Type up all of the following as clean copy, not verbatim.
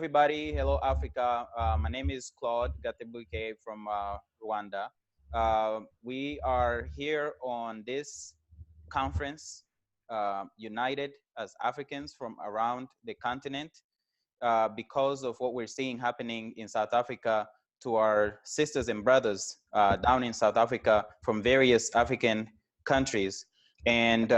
everybody. Hello, Africa. My name is Claude Gatebuke from Rwanda. We are here on this conference, united as Africans from around the continent, because of what we're seeing happening in South Africa to our sisters and brothers down in South Africa from various African countries. And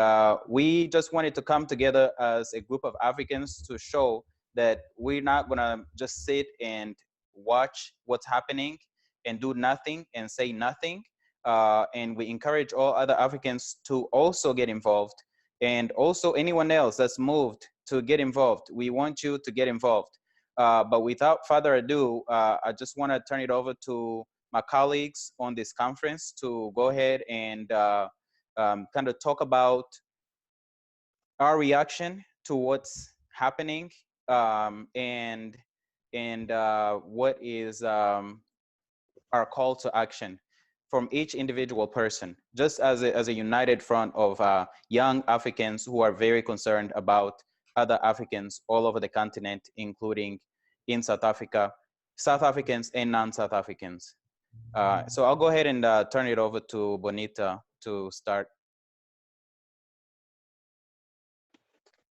we just wanted to come together as a group of Africans to show that we're not gonna just sit and watch what's happening and do nothing and say nothing. And we encourage all other Africans to also get involved, and also anyone else that's moved to get involved. We want you to get involved. But without further ado, I just want to turn it over to my colleagues on this conference to go ahead and kind of talk about our reaction to what's happening, and what is our call to action from each individual person, just as a united front of young Africans who are very concerned about other Africans all over the continent, including in South Africa, South Africans and non-South Africans. So I'll go ahead and turn it over to Bonita to start.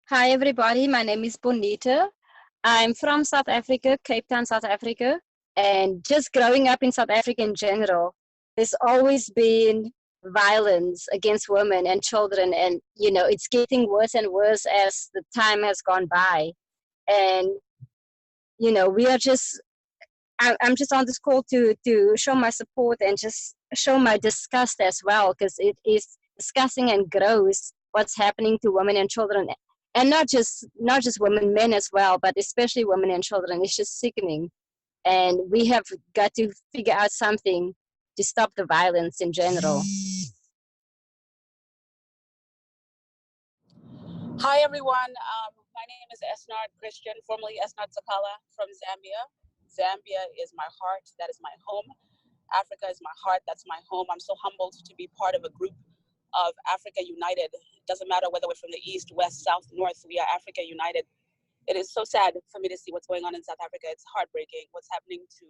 Hi, everybody. My name is Bonita. I'm from South Africa, Cape Town, South Africa. And just growing up in South Africa in general, there's always been violence against women and children. And, you know, it's getting worse and worse as the time has gone by. And, you know, I'm just on this call to show my support and just show my disgust as well, because it is disgusting and gross what's happening to women and children. And not just women, men as well, but especially women and children. It's just sickening. And we have got to figure out something to stop the violence in general. Hi, everyone. My name is Esnard Christian, formerly Esnard Sakala from Zambia. Zambia is my heart. That is my home. Africa is my heart. That's my home. I'm so humbled to be part of a group of Africa United. It doesn't matter whether we're from the east, west, south, north, we are Africa United. It is so sad for me to see what's going on in South Africa. It's heartbreaking what's happening to,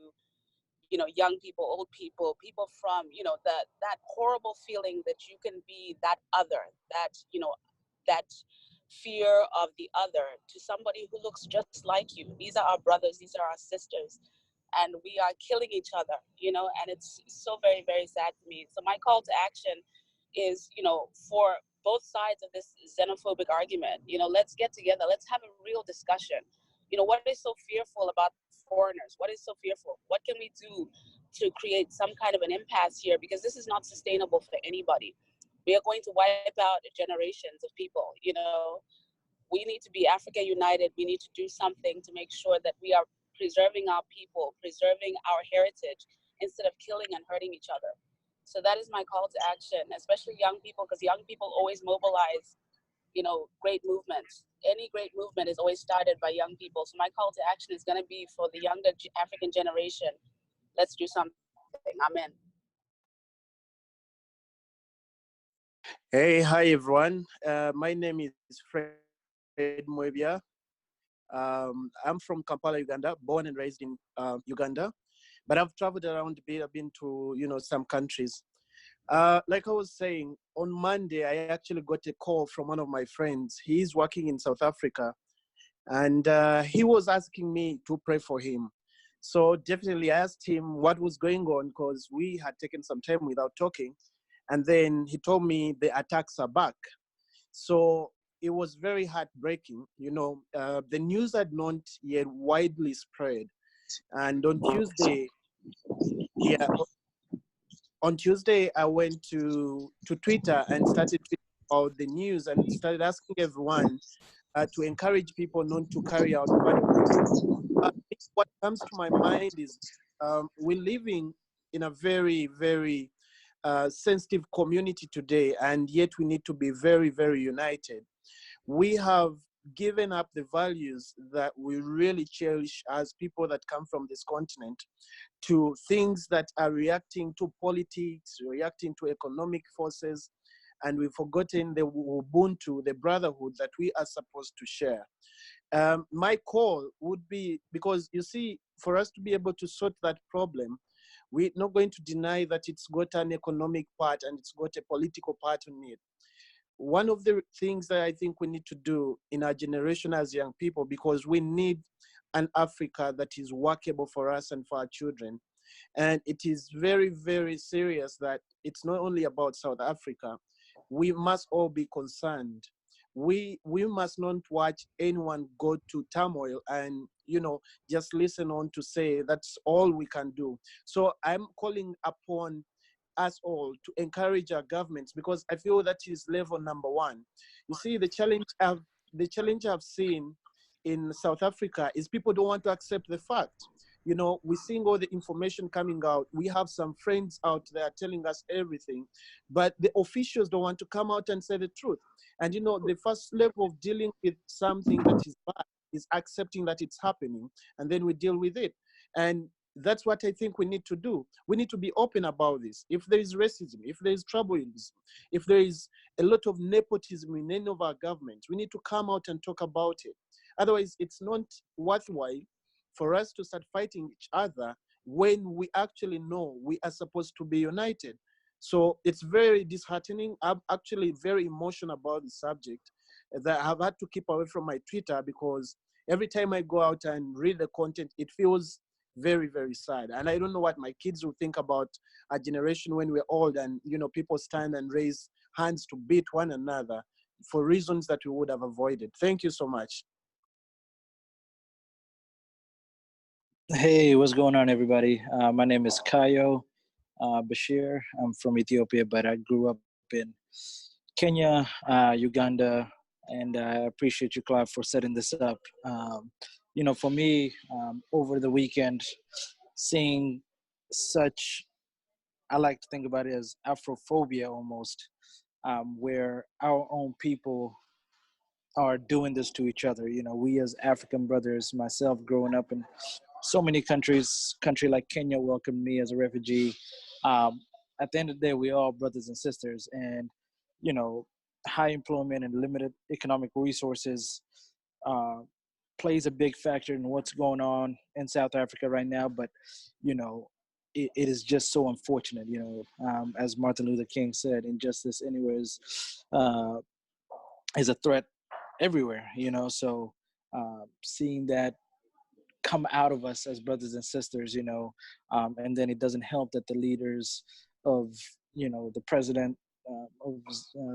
you know, young people, old people, people from, you know, that horrible feeling that you can be that other, that, you know, that fear of the other to somebody who looks just like you. These are our brothers, these are our sisters, and we are killing each other, you know, and it's so very, very sad to me. So my call to action is, you know, for both sides of this xenophobic argument, you know, let's get together, let's have a real discussion. You know, what is so fearful about foreigners? What is so fearful? What can we do to create some kind of an impasse here? Because this is not sustainable for anybody. We are going to wipe out generations of people, you know. We need to be Africa United. We need to do something to make sure that we are preserving our people, preserving our heritage, instead of killing and hurting each other. So that is my call to action, especially young people, because young people always mobilize, you know, great movements. Any great movement is always started by young people. So my call to action is going to be for the younger African generation. Let's do something. Amen. Hey, hi everyone. My name is Fred Mwebia. I'm from Kampala, Uganda, born and raised in Uganda, but I've traveled around a bit. I've been to, you know, some countries. Like I was saying, on Monday, I actually got a call from one of my friends. He's working in South Africa, and he was asking me to pray for him. So definitely I asked him what was going on, because we had taken some time without talking. And then he told me the attacks are back. So it was very heartbreaking. You know, the news had not yet widely spread. And on Tuesday, yeah, on Tuesday, I went to Twitter and started tweeting about the news and started asking everyone to encourage people not to carry out violence. What comes to my mind is we're living in a very, very sensitive community today, and yet we need to be very, very united. We have given up the values that we really cherish as people that come from this continent to things that are reacting to politics, reacting to economic forces, and we've forgotten the Ubuntu, the brotherhood that we are supposed to share. My call would be, because you see, for us to be able to sort that problem, we're not going to deny that it's got an economic part and it's got a political part in it. One of the things that I think we need to do in our generation as young people, because we need an Africa that is workable for us and for our children. And it is very, very serious that it's not only about South Africa. We must all be concerned. We must not watch anyone go to turmoil and, you know, just listen on to say that's all we can do. So I'm calling upon us all to encourage our governments, because I feel that is level number one. You see, the challenge I've seen in South Africa is people don't want to accept the fact. You know, we're seeing all the information coming out. We have some friends out there telling us everything, but the officials don't want to come out and say the truth. And you know, the first level of dealing with something that is bad is accepting that it's happening, and then we deal with it. And that's what I think we need to do. We need to be open about this. If there is racism, if there is tribalism, if there is a lot of nepotism in any of our governments, we need to come out and talk about it. Otherwise, it's not worthwhile for us to start fighting each other when we actually know we are supposed to be united. So it's very disheartening. I'm actually very emotional about the subject, that I've had to keep away from my Twitter, because every time I go out and read the content, it feels very, very sad. And I don't know what my kids will think about a generation when we're old and, you know, people stand and raise hands to beat one another for reasons that we would have avoided. Thank you so much. Hey, what's going on, everybody? My name is Kayo Bashir. I'm from Ethiopia, but I grew up in Kenya, Uganda, and I appreciate you, Clive, for setting this up. You know, for me, over the weekend, seeing such, I like to think about it as Afrophobia almost, where our own people are doing this to each other. You know, we as African brothers, myself growing up in so many countries, country like Kenya welcomed me as a refugee. At the end of the day, we all brothers and sisters, and you know, high employment and limited economic resources uh, plays a big factor in what's going on in South Africa right now. But you know, it is just so unfortunate. You know, as Martin Luther King said, "Injustice anywhere is a threat everywhere." You know, so seeing that come out of us as brothers and sisters, you know, and then it doesn't help that the leaders of, you know, the president of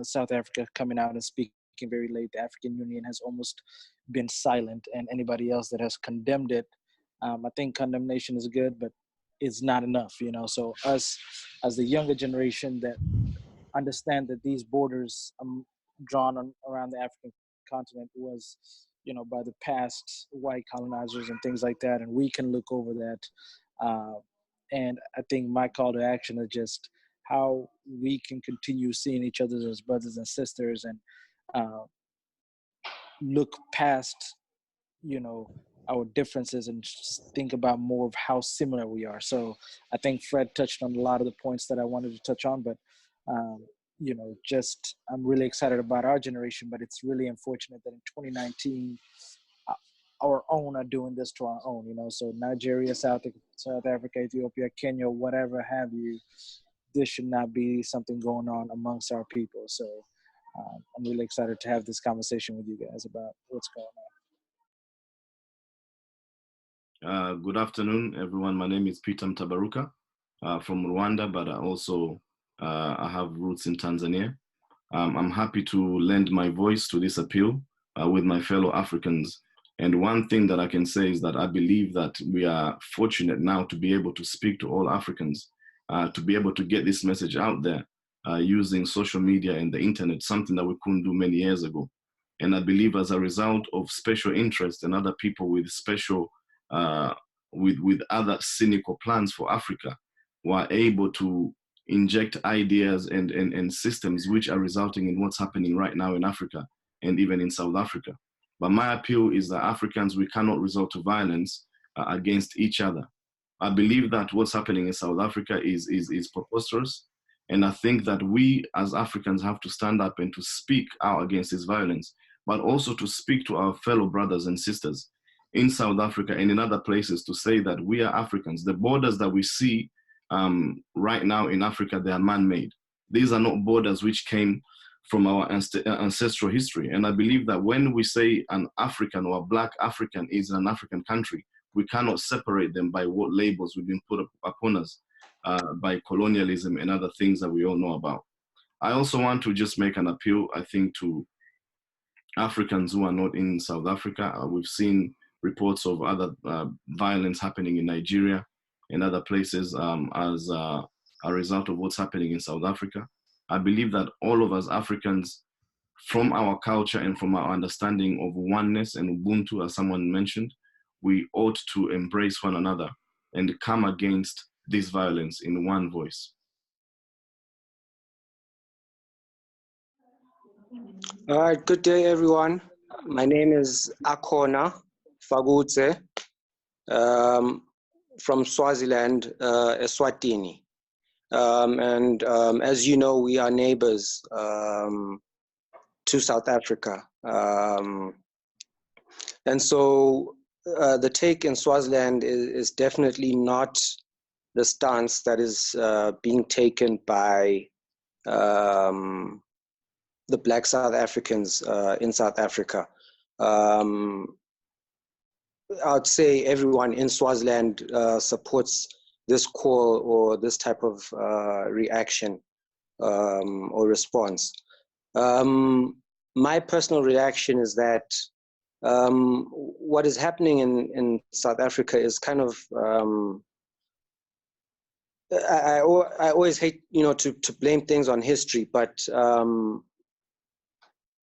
South Africa coming out and speaking very late. The African Union has almost been silent, and anybody else that has condemned it, I think condemnation is good, but it's not enough, you know. So us as the younger generation that understand that these borders drawn on, around the African continent was, you know, by the past white colonizers and things like that, and we can look over that. Uh, and I think my call to action is just how we can continue seeing each other as brothers and sisters, and uh, look past, you know, our differences and just think about more of how similar we are. So I think Fred touched on a lot of the points that I wanted to touch on, but um, you know, just I'm really excited about our generation, but it's really unfortunate that in 2019 our own are doing this to our own, you know. So Nigeria, South Africa, Ethiopia, Kenya, whatever have you, this should not be something going on amongst our people. So I'm really excited to have this conversation with you guys about what's going on. Good afternoon, everyone. My name is Peter Mtabaruka from Rwanda, but I have roots in Tanzania. I'm happy to lend my voice to this appeal with my fellow Africans. And one thing that I can say is that I believe that we are fortunate now to be able to speak to all Africans, to be able to get this message out there using social media and the internet, something that we couldn't do many years ago. And I believe as a result of special interest and other people with special with other cynical plans for Africa, were able to inject ideas and systems which are resulting in what's happening right now in Africa and even in South Africa. But my appeal is that Africans, we cannot resort to violence against each other. I believe that what's happening in South Africa is preposterous. And I think that we as Africans have to stand up and to speak out against this violence. but also to speak to our fellow brothers and sisters in South Africa and in other places to say that we are Africans. The borders that we see right now in Africa, they are man-made. These are not borders which came from our ancestral history. And I believe that when we say an African or a Black African is an African country, we cannot separate them by what labels we've been put upon us by colonialism and other things that we all know about. I also want to just make an appeal, I think, to Africans who are not in South Africa. We've seen reports of other violence happening in Nigeria and other places as a result of what's happening in South Africa. I believe that all of us Africans, from our culture and from our understanding of oneness and Ubuntu, as someone mentioned, we ought to embrace one another and come against this violence in one voice. All right, good day, everyone. My name is Akona Fagutse from Swaziland, Eswatini. As you know, we are neighbors to South Africa. And so the take in Swaziland is definitely not the stance that is being taken by the Black South Africans in South Africa. I'd say everyone in Swaziland supports this call or this type of reaction or response. My personal reaction is that what is happening in South Africa is kind of, I always hate, to blame things on history, but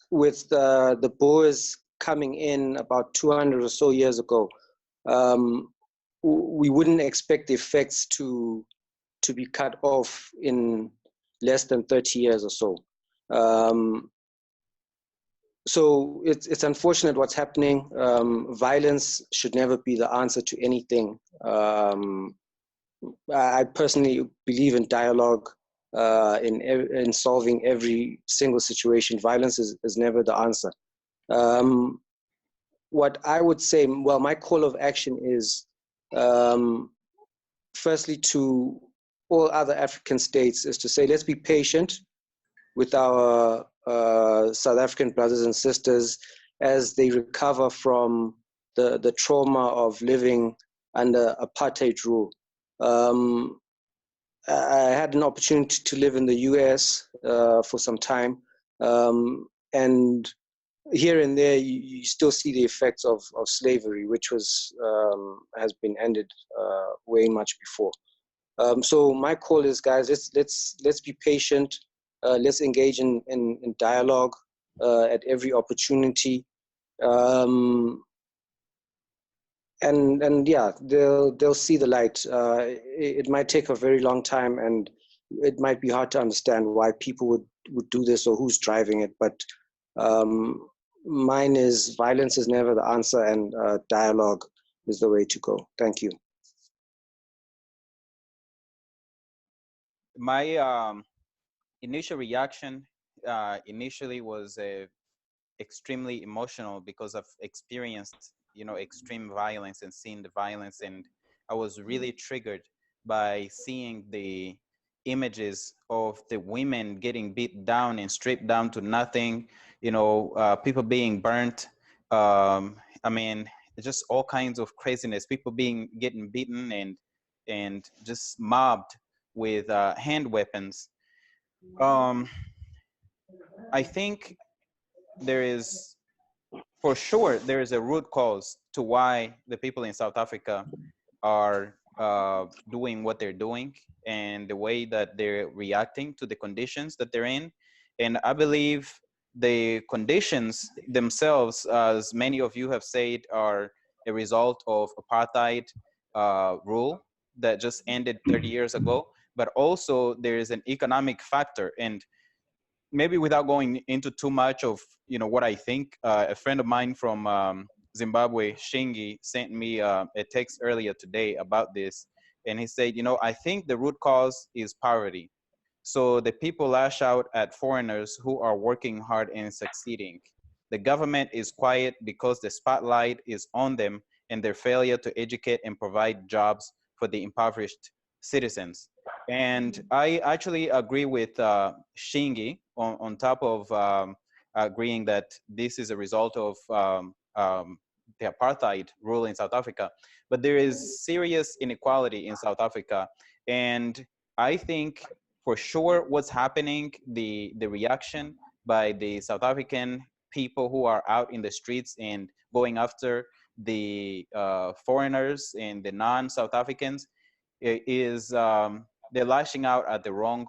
with the Boers coming in about 200 or so years ago, we wouldn't expect the effects to be cut off in less than 30 years or so. So it's unfortunate what's happening. Violence should never be the answer to anything. I personally believe in dialogue, in solving every single situation. Violence is never the answer. What I would say, well, my call of action is, firstly, to all other African states, is to say, let's be patient with our South African brothers and sisters as they recover from the trauma of living under apartheid rule. I had an opportunity to live in the US for some time, and here and there you still see the effects of slavery, which was has been ended way much before. So my call is, guys, let's be patient. Let's engage in dialogue at every opportunity. And yeah, they'll see the light. It might take a very long time, and it might be hard to understand why people would do this or who's driving it. But mine is, violence is never the answer, and dialogue is the way to go. Thank you. My initial reaction initially was extremely emotional because I've experienced, extreme violence and seen the violence, and I was really triggered by seeing the images of the women getting beat down and stripped down to nothing, people being burnt. I mean, just all kinds of craziness, people getting beaten and just mobbed with hand weapons. I think for sure there is a root cause to why the people in South Africa are doing what they're doing and the way that they're reacting to the conditions that they're in. And I believe the conditions themselves, as many of you have said, are a result of apartheid rule that just ended 30 years ago. But also there is an economic factor. And maybe without going into too much of what I think, a friend of mine from Zimbabwe, Shingi, sent me a text earlier today about this, and he said, I think the root cause is poverty. So the people lash out at foreigners who are working hard and succeeding. The government is quiet because the spotlight is on them and their failure to educate and provide jobs for the impoverished citizens. And I actually agree with Shingi on top of agreeing that this is a result of the apartheid rule in South Africa. But there is serious inequality in South Africa. And I think for sure what's happening, the reaction by the South African people who are out in the streets and going after the foreigners and the non-South Africans is they're lashing out at the wrong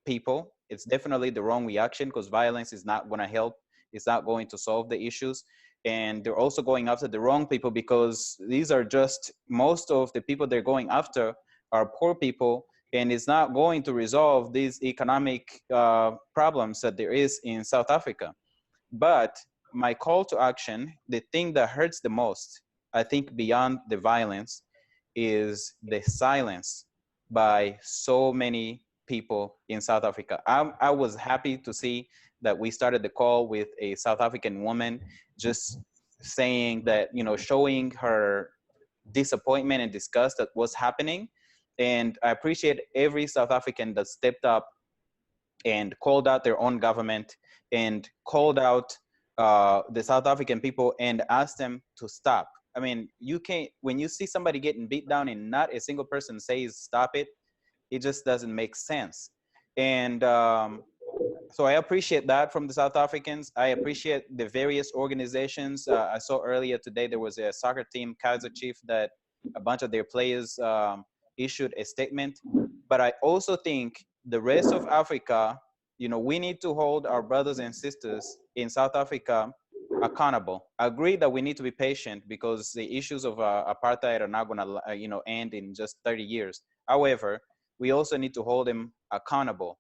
people. It's definitely the wrong reaction because violence is not going to help. It's not going to solve the issues. And they're also going after the wrong people because these are just most of the people they're going after are poor people. And it's not going to resolve these economic problems that there is in South Africa. But my call to action, the thing that hurts the most, I think beyond the violence, is the silence by so many people in South Africa. I was happy to see that we started the call with a South African woman just saying that, you know, showing her disappointment and disgust at what's happening. And I appreciate every South African that stepped up and called out their own government and called out the South African people and asked them to stop. I mean, you can't, when you see somebody getting beat down and not a single person says stop it, it just doesn't make sense. And so I appreciate that from the South Africans. I appreciate the various organizations. I saw earlier today there was a soccer team, Kaiser Chief, that a bunch of their players issued a statement. But I also think the rest of Africa, you know, we need to hold our brothers and sisters in South Africa accountable. I agree that we need to be patient because the issues of apartheid are not going to, you know, end in just 30 years. However, we also need to hold them accountable.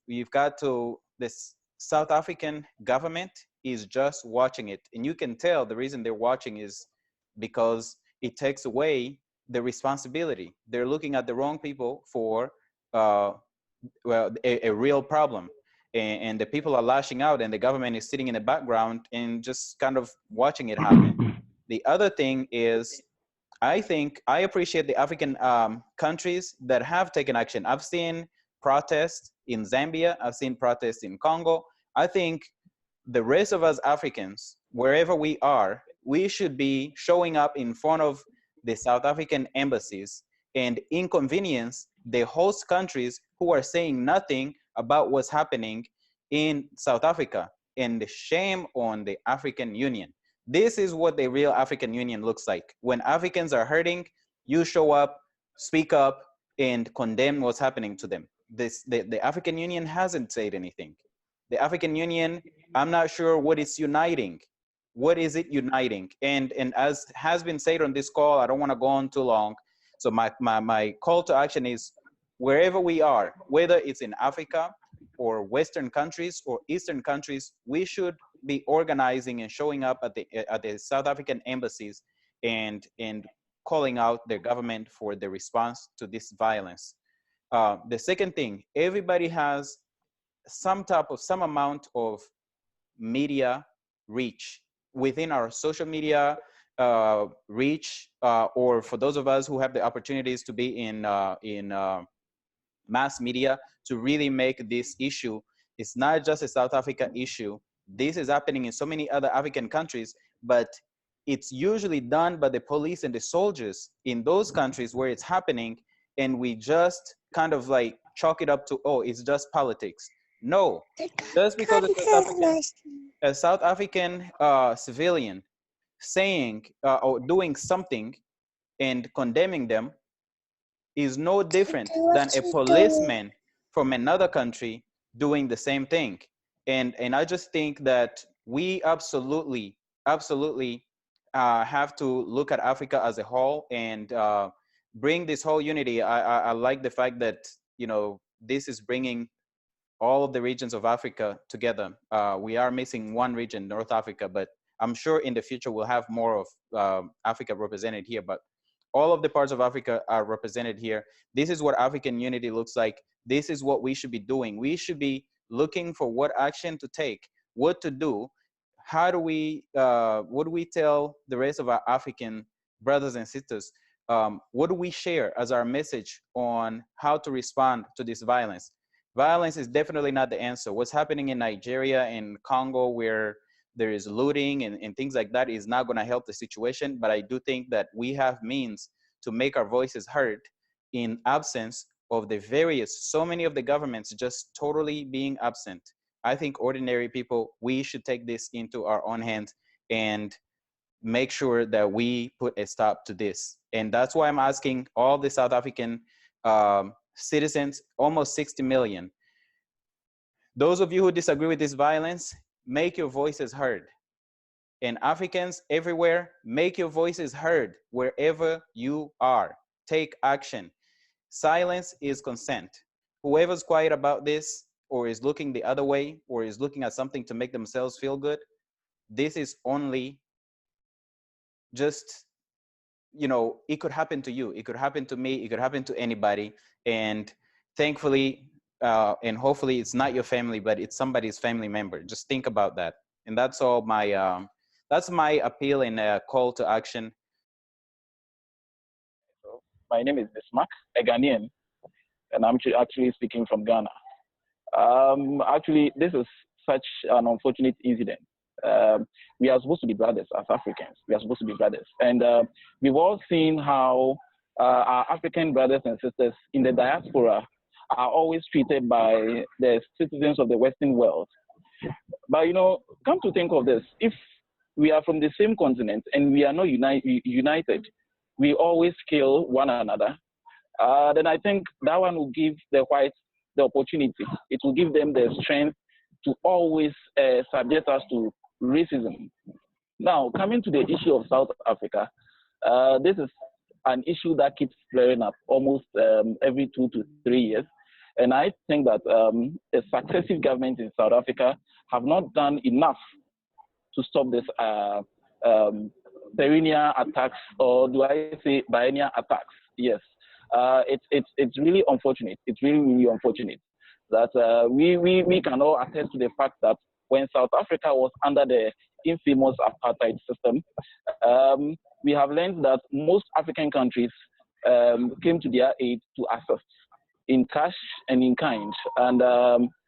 You've got to, this South African government is just watching it. And you can tell the reason they're watching is because it takes away the responsibility. They're looking at the wrong people for well, a real problem. And the people are lashing out and the government is sitting in the background and just kind of watching it happen. The other thing is, I think I appreciate the African countries that have taken action. I've seen protests in Zambia. I've seen protests in Congo. I think the rest of us Africans, wherever we are, we should be showing up in front of the South African embassies and inconvenience the host countries who are saying nothing about what's happening in South Africa. And shame on the African Union. This is what the real African Union looks like. When Africans are hurting, you show up, speak up, and condemn what's happening to them. The African Union hasn't said anything. The African Union, I'm not sure what it's uniting. What is it uniting? And as has been said on this call, I don't want to go on too long. So my call to action is wherever we are, whether it's in Africa or Western countries or Eastern countries, we should be organizing and showing up at the South African embassies and calling out their government for the response to this violence. The second thing, everybody has some amount of media reach within our social media reach, or for those of us who have the opportunities to be in mass media to really make this issue. It's not just a South Africa issue. This is happening in so many other African countries, but it's usually done by the police and the soldiers in those countries where it's happening. And we just kind of like chalk it up to, oh, it's just politics. No, just because a South African civilian saying or doing something and condemning them is no different than a policeman from another country doing the same thing. And I just think that we absolutely have to look at Africa as a whole and bring this whole unity. I like the fact that, you know, this is bringing all of the regions of Africa together. We are missing one region, North Africa, but I'm sure in the future we'll have more of Africa represented here. But all of the parts of Africa are represented here. This is what African unity looks like. This is what we should be doing. We should be looking for what action to take, what to do, how do we, what do we tell the rest of our African brothers and sisters? What do we share as our message on how to respond to this violence? Violence is definitely not the answer. What's happening in Nigeria and Congo, where there is looting and things like that, is not going to help the situation. But I do think that we have means to make our voices heard in absence of the various, so many of the governments just totally being absent. I think ordinary people, we should take this into our own hands and make sure that we put a stop to this. And that's why I'm asking all the South African citizens, almost 60 million. Those of you who disagree with this violence, make your voices heard. And Africans everywhere, make your voices heard wherever you are. Take action. Silence is consent. Whoever's quiet about this, or is looking the other way, or is looking at something to make themselves feel good, this is only just, you know, it could happen to you, it could happen to me, it could happen to anybody. And thankfully, and hopefully it's not your family, but it's somebody's family member. Just think about that. And that's all my, that's my appeal and call to action. So my name is Bismarck, a Ghanaian, and I'm actually speaking from Ghana. Actually, this is such an unfortunate incident. We are supposed to be brothers as Africans. We are supposed to be brothers. And we've all seen how our African brothers and sisters in the diaspora are always treated by the citizens of the Western world. But, you know, come to think of this, if we are from the same continent and we are not united, we always kill one another, then I think that one will give the whites the opportunity. It will give them the strength to always subject us to racism. Now, coming to the issue of South Africa, this is an issue that keeps flaring up almost every 2 to 3 years. And I think that the successive governments in South Africa have not done enough to stop this perennial attacks, or do I say biennial attacks? Yes. It's really unfortunate. It's really, really unfortunate that we can all attest to the fact that when South Africa was under the infamous apartheid system, we have learned that most African countries came to their aid to assist in cash and in kind, and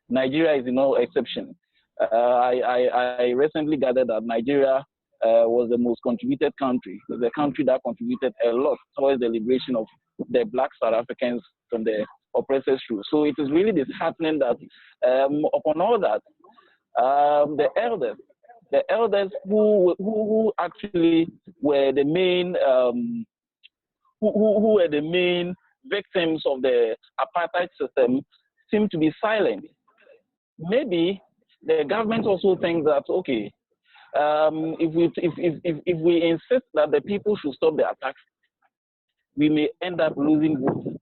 Nigeria is no exception. I recently gathered that Nigeria was the most contributed country, the country that contributed a lot towards the liberation of the Black South Africans from the oppressors' rule. So it is really disheartening that upon all that, the elders who actually were the main who were the main victims of the apartheid system seem to be silent. Maybe the government also thinks that, okay, if we insist that the people should stop the attacks, we may end up losing votes.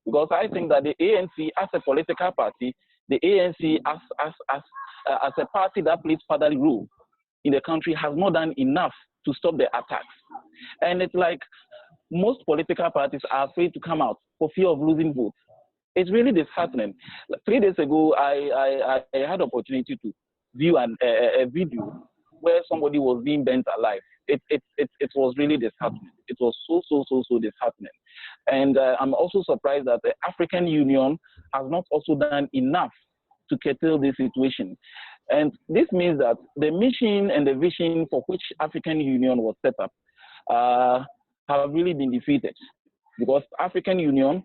Because I think that the ANC as a political party, the ANC as a party that plays fatherly role in the country has not done enough to stop the attacks. And it's like most political parties are afraid to come out for fear of losing votes. It's really disheartening. 3 days ago, I had the opportunity to view a video where somebody was being burnt alive. It was really disheartening. It was so disheartening. And I'm also surprised that the African Union has not also done enough to curtail this situation. And this means that the mission and the vision for which African Union was set up have really been defeated, because African Union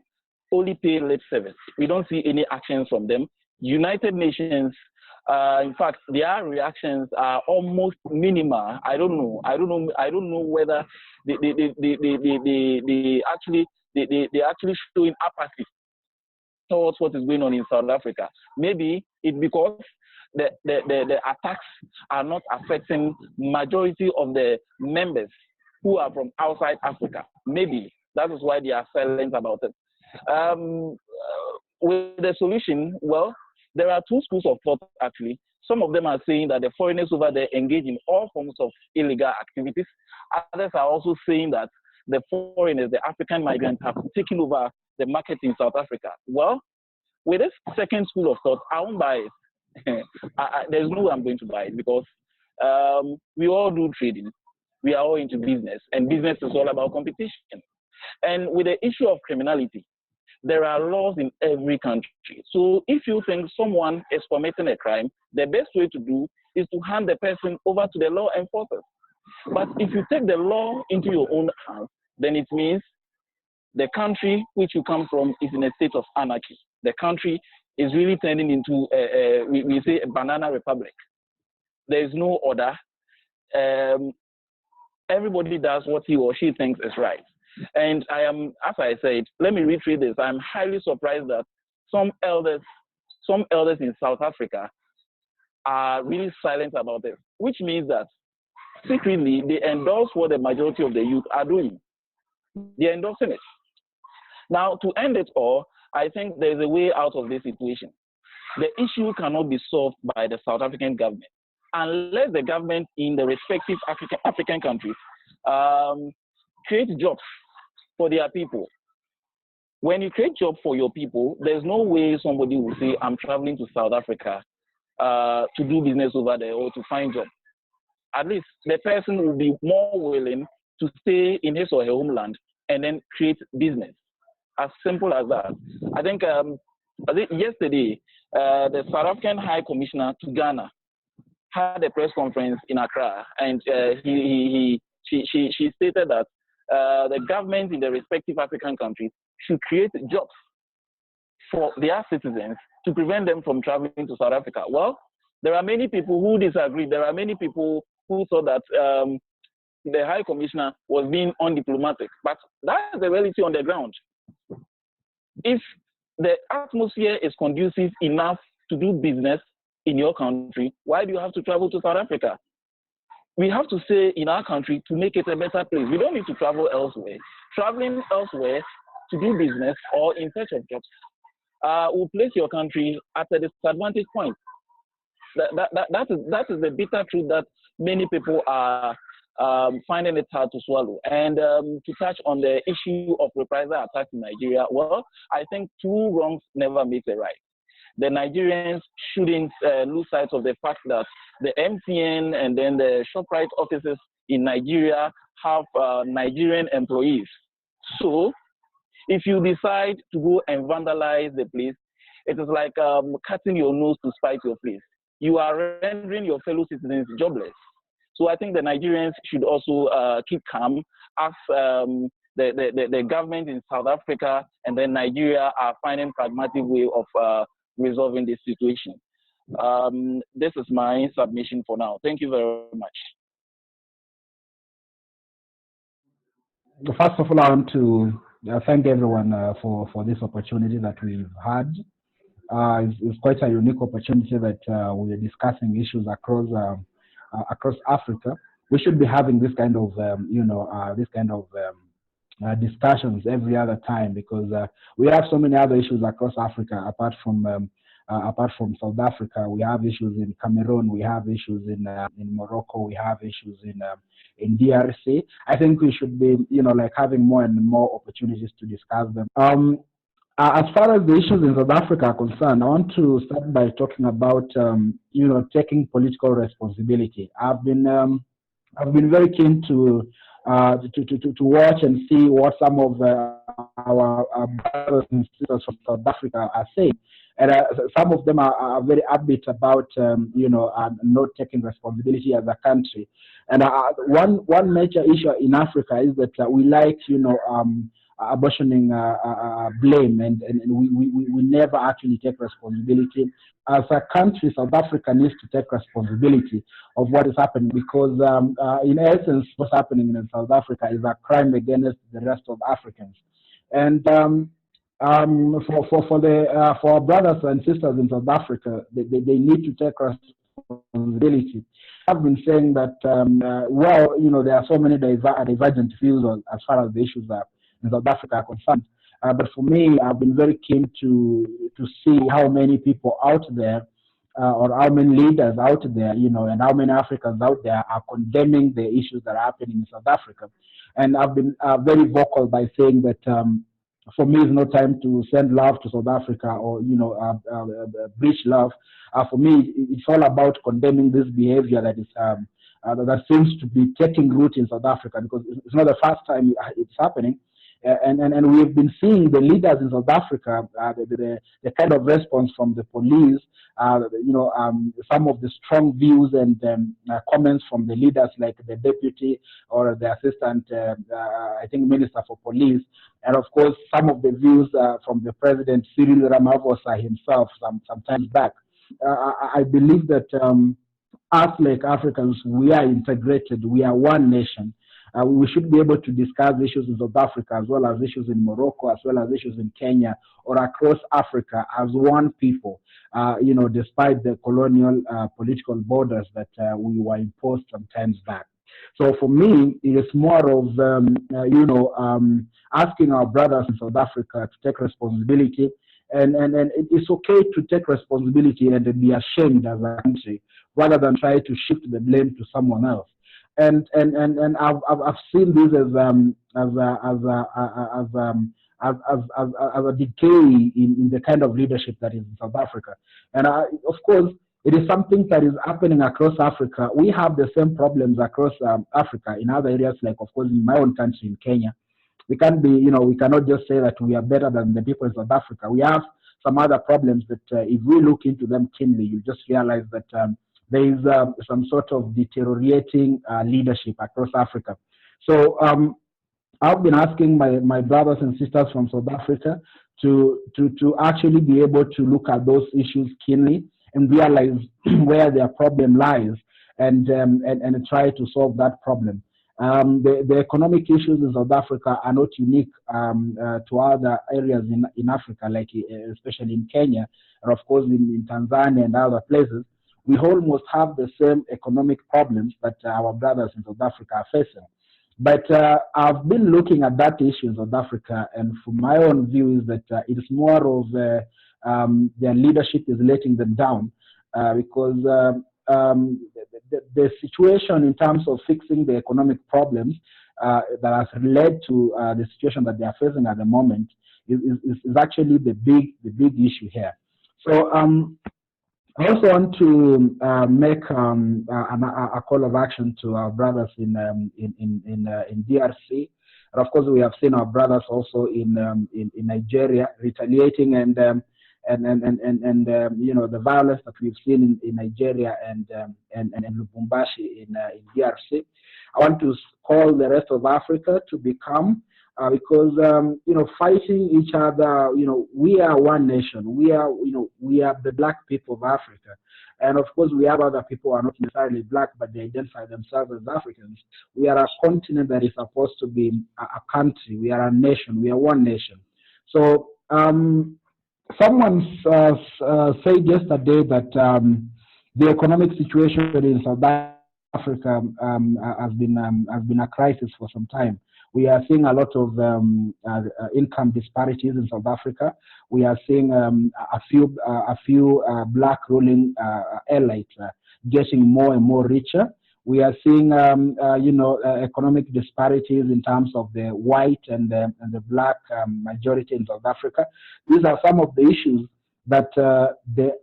only pay lip service. We don't see any actions from them. United Nations, in fact, their reactions are almost minimal. I don't know whether they actually showing apathy towards what is going on in South Africa. Maybe it's because the attacks are not affecting majority of the members who are from outside Africa. Maybe that is why they are silent about it. With the solution, well, there are two schools of thought actually. Some of them are saying that the foreigners over there engage in all forms of illegal activities. Others are also saying that the foreigners, the African migrants, have taken over the market in South Africa. Well, with this second school of thought, I won't buy it. There's no way I'm going to buy it, because We all do trading. We are all into business, and business is all about competition. And with the issue of criminality, there are laws in every country. So if you think someone is committing a crime, the best way to do is to hand the person over to the law enforcers. But if you take the law into your own hands, then it means the country which you come from is in a state of anarchy. The country is really turning into, we say, a banana republic. There is no order. Everybody does what he or she thinks is right. And I am, as I said, let me reiterate this. I'm highly surprised that some elders in South Africa are really silent about this, which means that secretly they endorse what the majority of the youth are doing. They're endorsing it. Now, to end it all, I think there's a way out of this situation. The issue cannot be solved by the South African government unless the government in the respective African countries create jobs for their people. When you create jobs for your people, there's no way somebody will say, I'm traveling to South Africa to do business over there or to find jobs. At least the person will be more willing to stay in his or her homeland and then create business. As simple as that. I think yesterday, the South African High Commissioner to Ghana had a press conference in Accra, and she stated that the government in the respective African countries should create jobs for their citizens to prevent them from traveling to South Africa. Well, there are many people who disagree. There are many people who thought that the High Commissioner was being undiplomatic, but that's the reality on the ground. If the atmosphere is conducive enough to do business in your country, why do you have to travel to South Africa? We have to stay in our country to make it a better place. We don't need to travel elsewhere. Traveling elsewhere to do business or in search of jobs will place your country at a disadvantage point. That is the bitter truth that many people are finding it hard to swallow. And to touch on the issue of reprisal attacks in Nigeria, well, I think two wrongs never make a right. The Nigerians shouldn't lose sight of the fact that the MTN and then the ShopRite offices in Nigeria have Nigerian employees. So if you decide to go and vandalize the place, it is like cutting your nose to spite your face. You are rendering your fellow citizens jobless. So I think the Nigerians should also keep calm as the government in South Africa and then Nigeria are finding pragmatic way of resolving this situation. This is my submission for now. Thank you very much. First of all, I want to thank everyone for this opportunity that we've had. It's quite a unique opportunity that we are discussing issues across Africa. We should be having this kind of discussions every other time, because we have so many other issues across Africa apart from South Africa. We have issues in Cameroon, we have issues in Morocco, we have issues in DRC. I think we should be having more and more opportunities to discuss them. As far as the issues in South Africa are concerned, I want to start by talking about taking political responsibility. I've been very keen to watch and see what some of our brothers and sisters from South Africa are saying, and some of them are very upbeat about not taking responsibility as a country. And one major issue in Africa is that we like abortioning blame, and we never actually take responsibility. As a country, South Africa needs to take responsibility of what is happening, because in essence, what's happening in South Africa is a crime against the rest of Africans. And for our brothers and sisters in South Africa, they need to take responsibility. I've been saying that there are so many divergent views as far as the issues are in South Africa are concerned. But for me, I've been very keen to see how many people out there, or how many leaders out there, and how many Africans out there are condemning the issues that are happening in South Africa. And I've been very vocal by saying that for me, it's no time to send love to South Africa or preach love. For me, it's all about condemning this behavior that is that seems to be taking root in South Africa, because it's not the first time it's happening. And we've been seeing the leaders in South Africa, the kind of response from the police, some of the strong views and comments from the leaders, like the deputy or the assistant, I think, minister for police, and of course some of the views from the president Cyril Ramaphosa himself some time back. I believe that us, like Africans, we are integrated. We are one nation. We should be able to discuss issues in South Africa, as well as issues in Morocco, as well as issues in Kenya, or across Africa as one people, despite the colonial political borders that we were imposed some times back. So for me, it is more of, asking our brothers in South Africa to take responsibility. And it's okay to take responsibility and be ashamed as a country, rather than try to shift the blame to someone else. And I've seen this as a decay in the kind of leadership that is in South Africa. And of course, it is something that is happening across Africa. We have the same problems across Africa in other areas, like, of course, in my own country, in Kenya. We can't be, we cannot just say that we are better than the people in South Africa. We have some other problems that if we look into them keenly, you just realize that there is some sort of deteriorating leadership across Africa. So I've been asking my brothers and sisters from South Africa to actually be able to look at those issues keenly and realize where their problem lies, and try to solve that problem. The economic issues in South Africa are not unique to other areas in Africa, like especially in Kenya, and of course in Tanzania and other places. We almost have the same economic problems that our brothers in South Africa are facing. But I've been looking at that issue in South Africa, and from my own view is that it is more of their leadership is letting them down, because the situation in terms of fixing the economic problems that has led to the situation that they are facing at the moment is actually the big issue here. So I also want to make a call of action to our brothers in DRC, and of course we have seen our brothers also in Nigeria retaliating, and the violence that we've seen in Nigeria and Lubumbashi in DRC. I want to call the rest of Africa to become. Because fighting each other, we are one nation. We are the black people of Africa, and of course we have other people who are not necessarily black, but they identify themselves as Africans. We are a continent that is supposed to be a country. We are a nation. We are one nation. So someone said yesterday that the economic situation in South Africa has been a crisis for some time. We are seeing a lot of income disparities in South Africa. We are seeing a few black ruling elites getting more and more richer. We are seeing economic disparities in terms of the white and the black majority in South Africa. These are some of the issues that the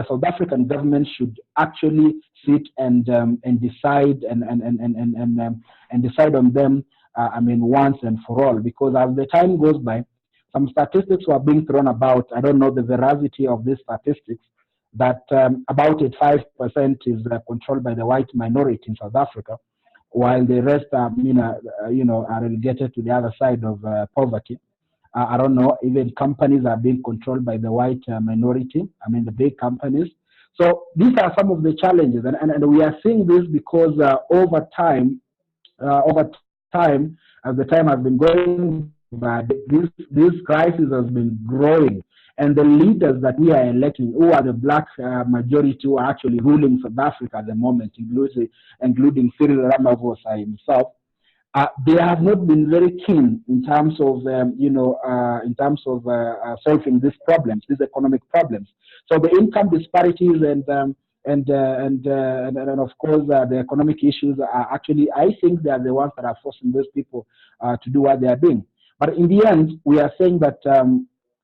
South African government should actually sit and decide and decide on them. Once and for all, because as the time goes by, some statistics were being thrown about. I don't know the veracity of these statistics, that about 85% is controlled by the white minority in South Africa, while the rest are relegated to the other side of poverty. I don't know, even companies are being controlled by the white minority, the big companies. So these are some of the challenges, and we are seeing this because over time, as the time has been going by, this crisis has been growing, and the leaders that we are electing, who are the black majority who are actually ruling South Africa at the moment, including Cyril Ramaphosa himself, they have not been very keen in terms of solving these problems, these economic problems. So the income disparities and of course the economic issues are actually, I think, they are the ones that are forcing those people to do what they are doing. But in the end, we are saying that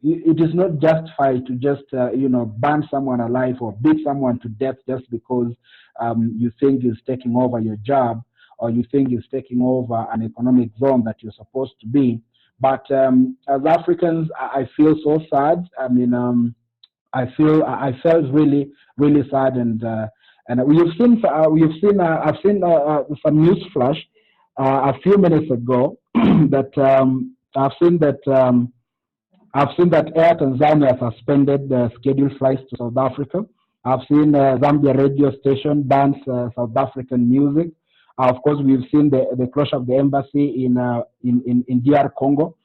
it is not justified to just burn someone alive or beat someone to death just because you think he's taking over your job or you think he's taking over an economic zone that you're supposed to be. But as Africans, I feel so sad. I mean, I felt really sad, and I've seen some news flash a few minutes ago that I've seen that Air Tanzania suspended the scheduled flights to South Africa. I've seen Zambia radio station bans South African music. Of course, we've seen the closure of the embassy in DR Congo.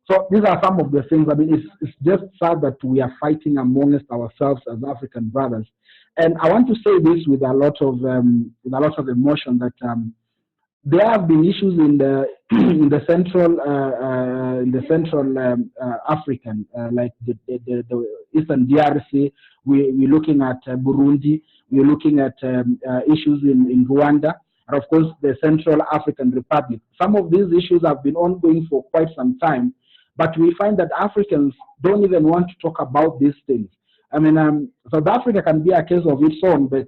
So these are some of the things. I mean, it's just sad that we are fighting amongst ourselves as African brothers. And I want to say this with a lot of emotion that there have been issues in the central African, like the Eastern DRC. We're looking at Burundi. We're looking at issues in Rwanda, and of course the Central African Republic. Some of these issues have been ongoing for quite some time, but we find that Africans don't even want to talk about these things. I mean, South Africa can be a case of its own, but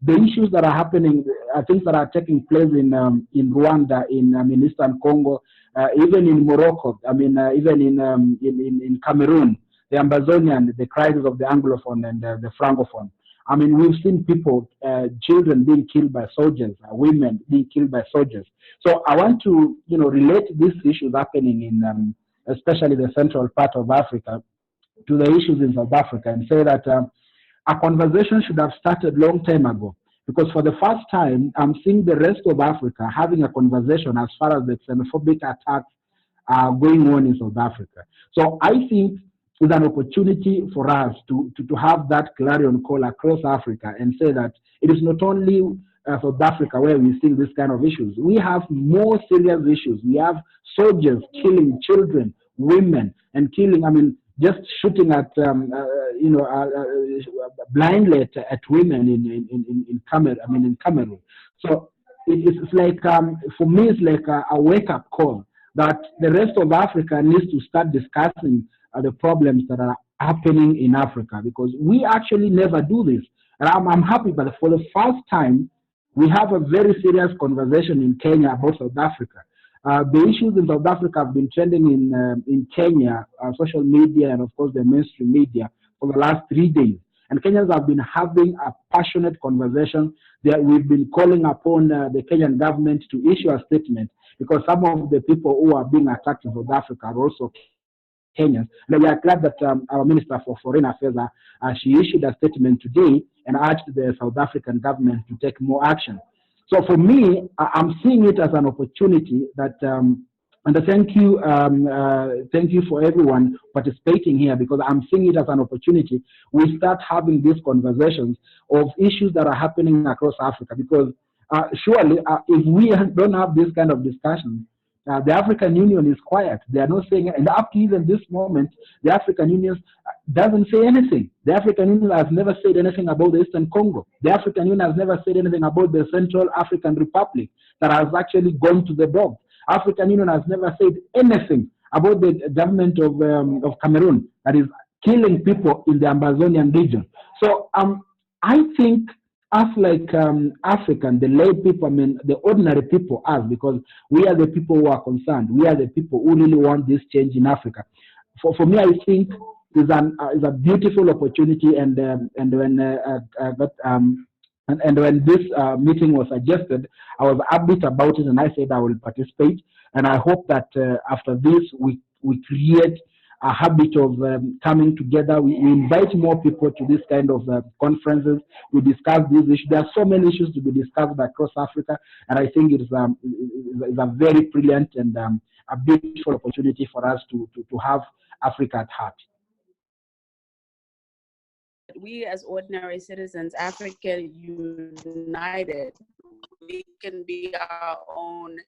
the issues that are happening, things that are taking place in Rwanda, in Eastern Congo, even in Morocco, even in Cameroon, the Amazonian, the crisis of the Anglophone and the Francophone. I mean, we've seen people, children being killed by soldiers, women being killed by soldiers. So I want to, relate these issues happening in, especially the central part of Africa, to the issues in South Africa, and say that a conversation should have started long time ago. Because for the first time, I'm seeing the rest of Africa having a conversation as far as the xenophobic attacks are going on in South Africa. So I think it's an opportunity for us to have that clarion call across Africa and say that it is not only South Africa where we see this kind of issues. We have more serious issues. We have soldiers killing children, women, and killing, just shooting at, blindly at women in Cameroon. So it's like, for me, it's like a wake-up call that the rest of Africa needs to start discussing the problems that are happening in Africa, because we actually never do this. And I'm happy, but for the first time, we have a very serious conversation in Kenya about South Africa. The issues in South Africa have been trending in Kenya, social media, and of course the mainstream media for the last 3 days. And Kenyans have been having a passionate conversation. We've been calling upon the Kenyan government to issue a statement, because some of the people who are being attacked in South Africa are also Kenyans. And we are glad that our Minister for Foreign Affairs, she issued a statement today and urged the South African government to take more action. So for me, I'm seeing it as an opportunity that, and thank you for everyone participating here, because I'm seeing it as an opportunity. We start having these conversations of issues that are happening across Africa, because surely if we don't have this kind of discussion, the African Union is quiet. They are not saying, and up to even this moment, the African Union doesn't say anything. The African Union has never said anything about the Eastern Congo. The African Union has never said anything about the Central African Republic that has actually gone to the dogs. African Union has never said anything about the government of Cameroon that is killing people in the Amazonian region. So I think us, like African, the lay people, the ordinary people, us, because we are the people who are concerned. We are the people who really want this change in Africa. For me, I think is a beautiful opportunity, and when this meeting was suggested, I was upbeat about it, and I said I will participate. And I hope that after this, we create a habit of coming together. We invite more people to this kind of conferences. We discuss these issues. There are so many issues to be discussed across Africa, and I think it's a very brilliant and a beautiful opportunity for us to have Africa at heart. We as ordinary citizens, Africa united, we can be our own,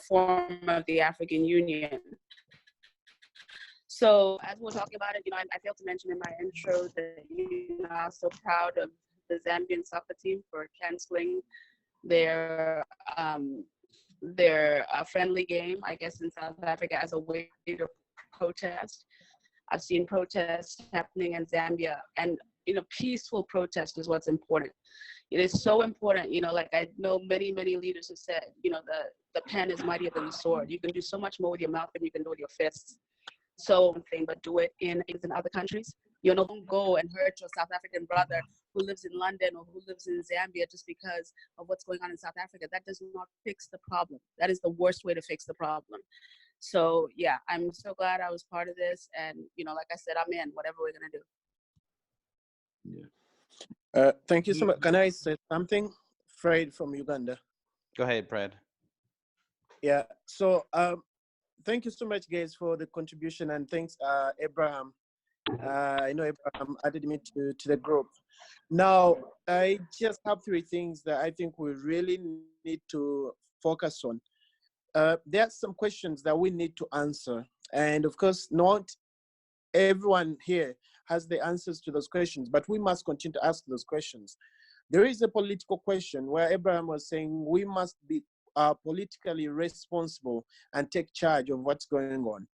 form of the African Union. So as we're talking about it, I failed to mention in my intro that I'm so proud of the Zambian soccer team for canceling their their friendly game, I guess, in South Africa as a way to protest. I've seen protests happening in Zambia, and peaceful protest is what's important. It is so important, like I know many leaders have said, the pen is mightier than the sword. You can do so much more with your mouth than you can do with your fists. So thing, but do it in other countries. Don't go and hurt your South African brother who lives in London or who lives in Zambia just because of what's going on in South Africa. That does not fix the problem. That is the worst way to fix the problem. So yeah, I'm so glad I was part of this, and like I said, I'm in whatever we're gonna do. Yeah. Thank you so much. Can I say something? Fred from Uganda. Go ahead, Fred. Yeah. So thank you so much, guys, for the contribution, and thanks, Abraham. I know Abraham added me to the group. Now, I just have three things that I think we really need to focus on. There are some questions that we need to answer. And of course, not everyone here has the answers to those questions, but we must continue to ask those questions. There is a political question where Abraham was saying we must be politically responsible and take charge of what's going on.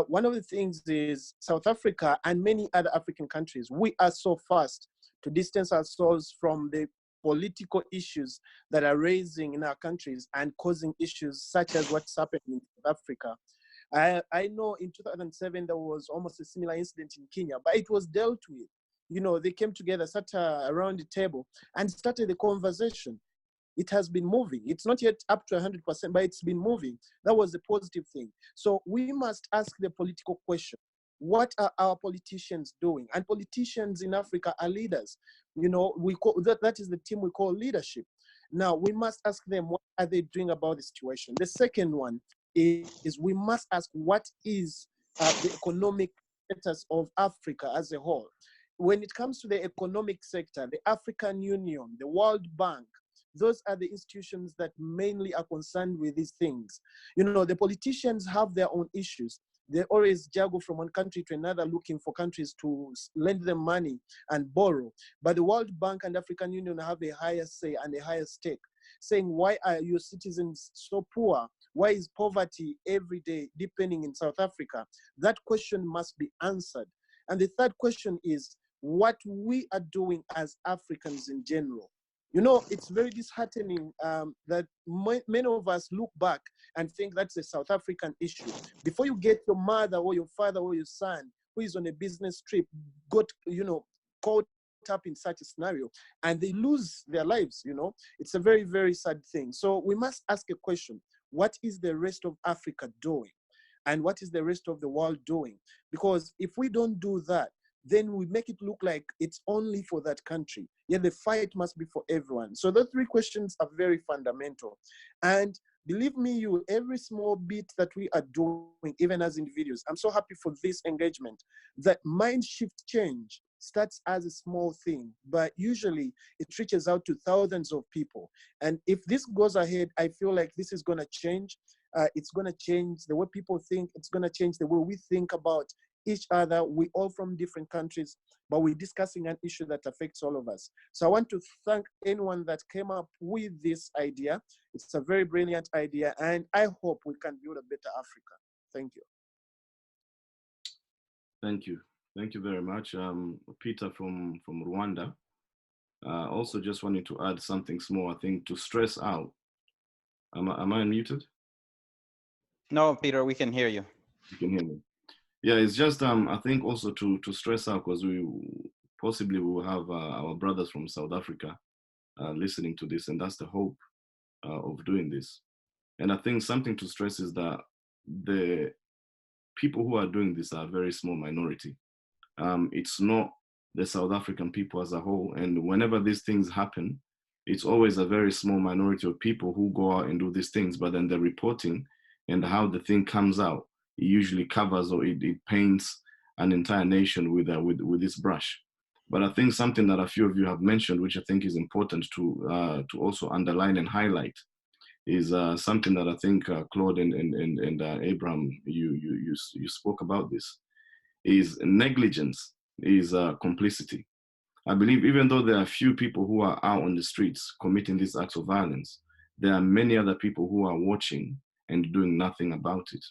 One of the things is South Africa and many other African countries, we are so fast to distance ourselves from the political issues that are raising in our countries and causing issues such as what's happening in South Africa. I know in 2007, there was almost a similar incident in Kenya, but it was dealt with. They came together, sat around the table and started the conversation. It has been moving. It's not yet up to 100%, but it's been moving. That was a positive thing. So we must ask the political question. What are our politicians doing? And politicians in Africa are leaders. We call that is the team we call leadership. Now we must ask them, what are they doing about the situation? The second one is we must ask, what is the economic status of Africa as a whole? When it comes to the economic sector, the African Union, the World Bank, those are the institutions that mainly are concerned with these things. The politicians have their own issues. They always juggle from one country to another, looking for countries to lend them money and borrow. But the World Bank and African Union have a higher say and a higher stake, saying, why are your citizens so poor? Why is poverty every day deepening in South Africa? That question must be answered. And the third question is what we are doing as Africans in general. It's very disheartening that many of us look back and think that's a South African issue. Before you get your mother or your father or your son who is on a business trip, caught up in such a scenario, and they lose their lives, it's a very, very sad thing. So we must ask a question. What is the rest of Africa doing? And what is the rest of the world doing? Because if we don't do that, then we make it look like it's only for that country. Yet the fight must be for everyone. So those three questions are very fundamental. And believe me, every small bit that we are doing, even as individuals, I'm so happy for this engagement, that mind shift change starts as a small thing, but usually it reaches out to thousands of people. And if this goes ahead, I feel like this is going to change. It's going to change the way people think. It's going to change the way we think about each other. We all from different countries, but we're discussing an issue that affects all of us. So I want to thank anyone that came up with this idea. It's a very brilliant idea, and I hope we can build a better Africa. Thank you. Thank you. Thank you very much. Peter from Rwanda. Also just wanted to add something small, I think, to stress out. Am I unmuted? No, Peter, we can hear you. You can hear me. Yeah, it's just, I think also to stress out, because we will have our brothers from South Africa listening to this, and that's the hope of doing this. And I think something to stress is that the people who are doing this are a very small minority. It's not the South African people as a whole. And whenever these things happen, it's always a very small minority of people who go out and do these things, but then the reporting and how the thing comes out, it usually covers or it paints an entire nation with this brush. But I think something that a few of you have mentioned, which I think is important to also underline and highlight, is something that I think Claude and Abraham, you spoke about this, is negligence, is complicity. I believe even though there are few people who are out on the streets committing these acts of violence, there are many other people who are watching and doing nothing about it.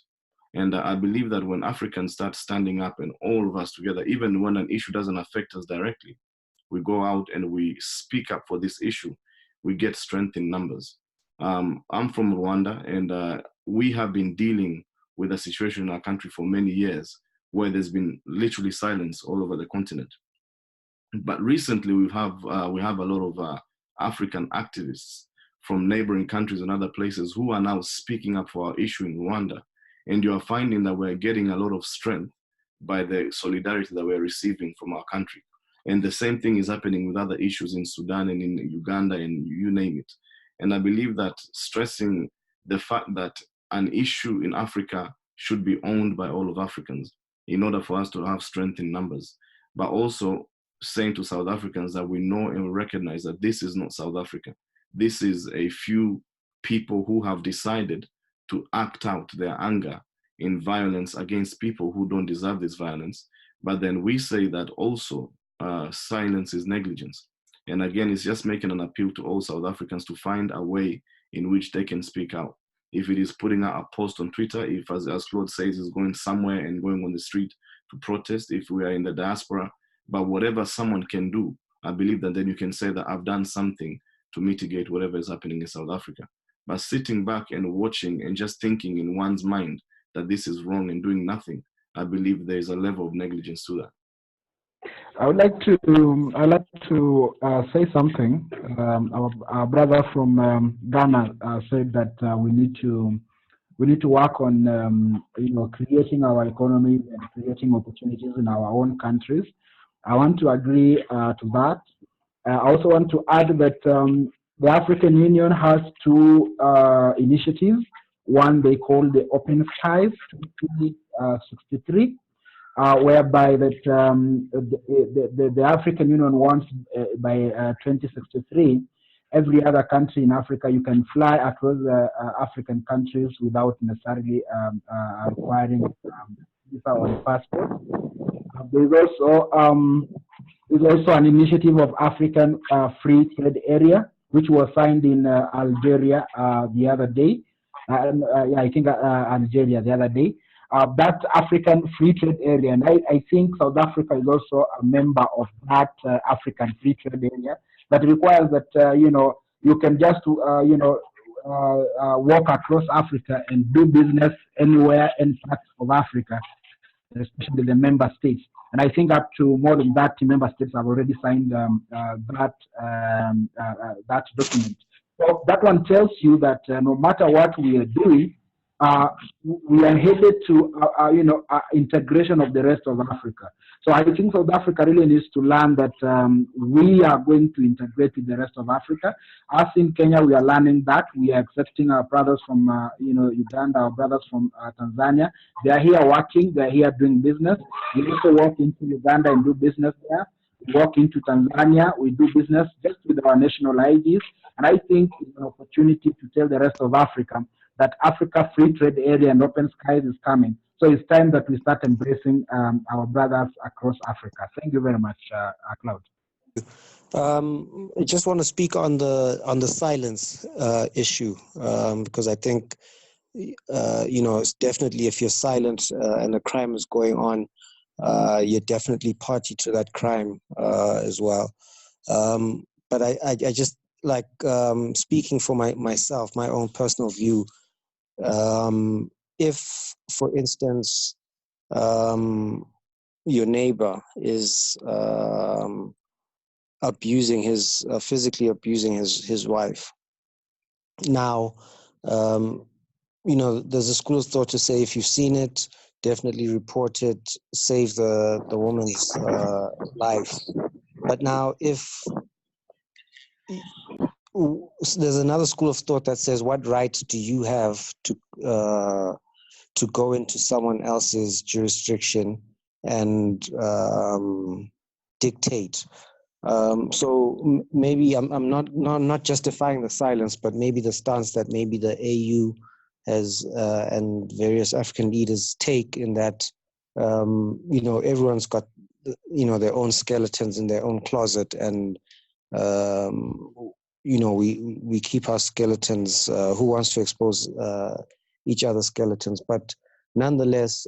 And I believe that when Africans start standing up and all of us together, even when an issue doesn't affect us directly, we go out and we speak up for this issue, we get strength in numbers. I'm from Rwanda, and we have been dealing with a situation in our country for many years where there's been literally silence all over the continent. But recently we have a lot of African activists from neighboring countries and other places who are now speaking up for our issue in Rwanda. And you are finding that we're getting a lot of strength by the solidarity that we're receiving from our country. And the same thing is happening with other issues in Sudan and in Uganda and you name it. And I believe that stressing the fact that an issue in Africa should be owned by all of Africans in order for us to have strength in numbers, but also saying to South Africans that we know and recognize that this is not South Africa. This is a few people who have decided to act out their anger in violence against people who don't deserve this violence. But then we say that also silence is negligence. And again, it's just making an appeal to all South Africans to find a way in which they can speak out. If it is putting out a post on Twitter, if, as Claude says, is going somewhere and going on the street to protest, if we are in the diaspora, but whatever someone can do, I believe that then you can say that I've done something to mitigate whatever is happening in South Africa. But sitting back and watching and just thinking in one's mind that this is wrong and doing nothing, I believe there is a level of negligence to that. I'd like to say something. Our brother from Ghana said that we need to work on creating our economy and creating opportunities in our own countries. I want to agree to that. I also want to add that the African Union has two initiatives. One they call the Open Skies 2063. Whereby that the African Union wants by 2063, every other country in Africa, you can fly across African countries without necessarily requiring visa or passport. There's also an initiative of African Free Trade Area, which was signed in Algeria the other day. I think Algeria the other day. That African Free Trade Area, and I think South Africa is also a member of that African Free Trade Area that requires that you can just walk across Africa and do business anywhere in parts of Africa, especially the member states. And I think up to more than 30 member states have already signed that document. So that one tells you that no matter what we are doing, we are headed to integration of the rest of Africa. So I think South Africa really needs to learn that we are going to integrate with the rest of Africa. Us in Kenya, we are learning that. We are accepting our brothers from Uganda, our brothers from Tanzania. They are here working. They are here doing business. We also walk into Uganda and do business there. We walk into Tanzania. We do business just with our national IDs. And I think it's an opportunity to tell the rest of Africa that Africa Free Trade Area and Open Skies is coming. So it's time that we start embracing our brothers across Africa. Thank you very much, Claude. I just want to speak on the silence issue because I think it's definitely if you're silent and a crime is going on, you're definitely party to that crime as well. But I just like speaking for myself, my own personal view. If, for instance, your neighbor is physically abusing his wife, now, there's a school of thought to say if you've seen it, definitely report it, save the woman's life. But now, if there's another school of thought that says, what right do you have to go into someone else's jurisdiction and dictate? So maybe I'm not justifying the silence, but maybe the stance that maybe the AU has and various African leaders take in that everyone's got their own skeletons in their own closet, and we keep our skeletons. Who wants to expose each other's skeletons? But nonetheless,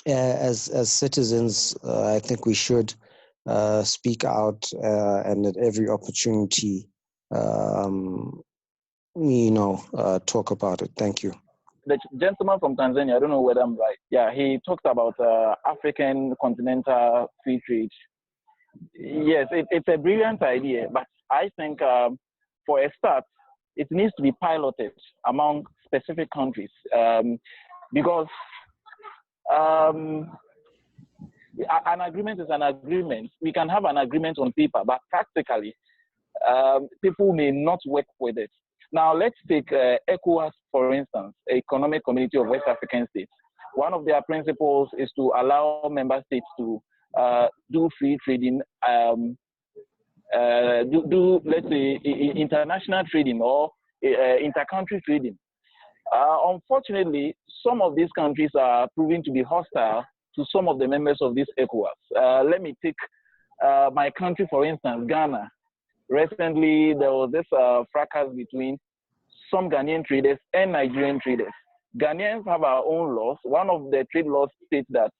as citizens, I think we should speak out and at every opportunity, talk about it. Thank you. The gentleman from Tanzania, I don't know whether I'm right. Yeah, he talked about African continental free trade. Yes, it's a brilliant idea, but I think for a start, it needs to be piloted among specific countries because an agreement is an agreement. We can have an agreement on paper, but practically, people may not work with it. Now, let's take ECOWAS, for instance, Economic Community of West African States. One of their principles is to allow member states to do free trading, let's say, international trading or inter-country trading. Unfortunately, some of these countries are proving to be hostile to some of the members of this ECOWAS. Let me take my country, for instance, Ghana. Recently, there was this fracas between some Ghanaian traders and Nigerian traders. Ghanaians have our own laws. One of the trade laws states that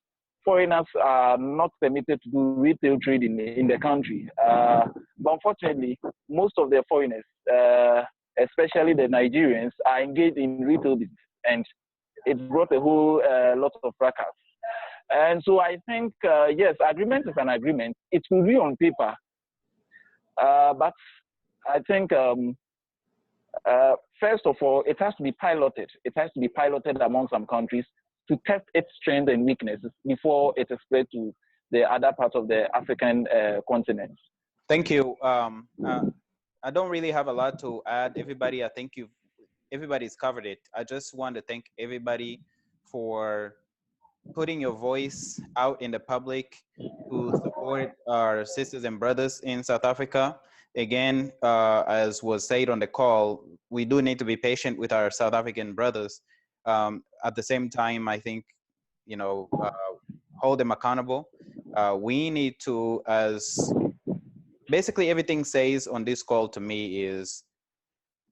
foreigners are not permitted to do retail trading in the country. But unfortunately, most of the foreigners, especially the Nigerians, are engaged in retail business, and it brought a whole lot of fracas. And so I think, yes, agreement is an agreement. It will be on paper, but I think, first of all, it has to be piloted. It has to be piloted among some countries to test its strengths and weaknesses before it is spread to the other parts of the African continent. Thank you. I don't really have a lot to add. Everybody, I think everybody's covered it. I just want to thank everybody for putting your voice out in the public to support our sisters and brothers in South Africa. Again, as was said on the call, we do need to be patient with our South African brothers. At the same time, I think, hold them accountable. We need to, as basically everything says on this call to me is,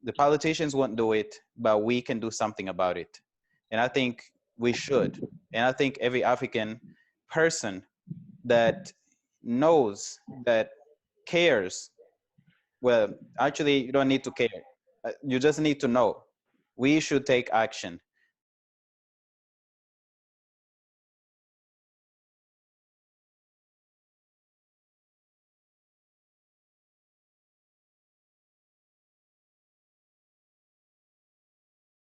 the politicians won't do it, but we can do something about it. And I think we should. And I think every African person that knows, that cares, well, actually, you don't need to care. You just need to know. We should take action.